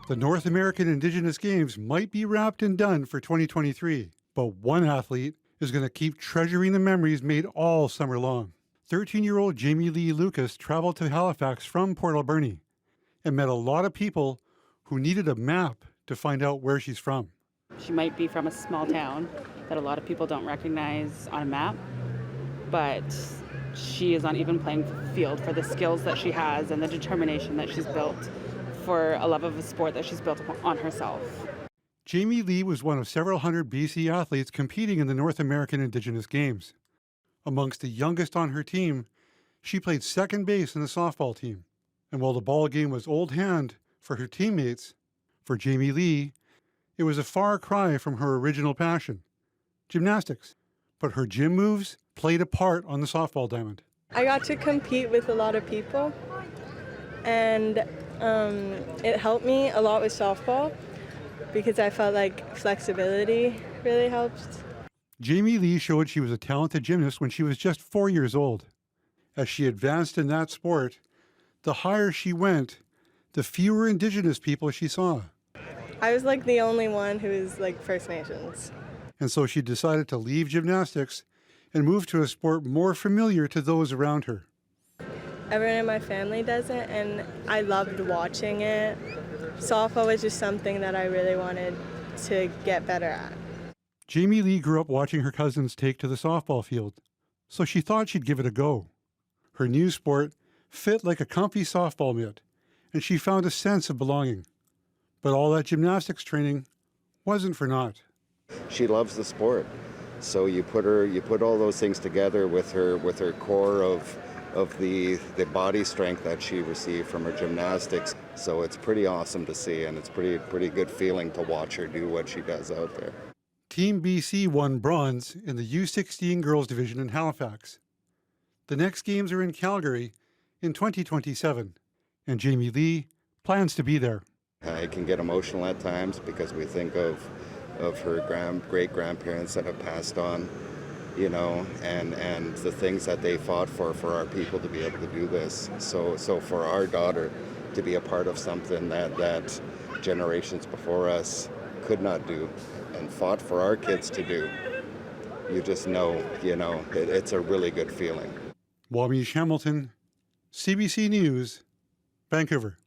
The North American Indigenous Games might be wrapped and done for 2023, but one athlete is going to keep treasuring the memories made all summer long. 13-year-old Jamie Lee Lucas traveled to Halifax from Port Alberni and met a lot of people who needed a map to find out where she's from. She might be from a small town that a lot of people don't recognize on a map, but she is on even playing field for the skills that she has and the determination that she's built for a love of a sport that she's built on herself. Jamie Lee was one of several hundred BC athletes competing in the North American Indigenous Games. Amongst the youngest on her team, she played second base in the softball team. And while the ball game was old hand for her teammates, for Jamie Lee, it was a far cry from her original passion, gymnastics. But her gym moves played a part on the softball diamond. I got to compete with a lot of people, and it helped me a lot with softball because I felt like flexibility really helped. Jamie Lee showed she was a talented gymnast when she was just 4 years old. As she advanced in that sport, the higher she went, the fewer Indigenous people she saw. I was like the only one who was like First Nations. And so she decided to leave gymnastics and move to a sport more familiar to those around her. Everyone in my family does it, and I loved watching it. Softball was just something that I really wanted to get better at. Jamie Lee grew up watching her cousins take to the softball field, so she thought she'd give it a go. Her new sport fit like a comfy softball mitt, and she found a sense of belonging. But all that gymnastics training wasn't for naught. She loves the sport, so you put all those things together with her core of the body strength that she received from her gymnastics. So it's pretty awesome to see, and it's pretty good feeling to watch her do what she does out there. Team BC won bronze in the U16 girls division in Halifax. The next games are in Calgary in 2027, and Jamie Lee plans to be there. I can get emotional at times because we think of her great-grandparents that have passed on, you know, and the things that they fought for our people to be able to do this. So for our daughter to be a part of something that generations before us could not do and fought for our kids to do, you just know, it's a really good feeling. Wawmeesh Hamilton, CBC News, Vancouver.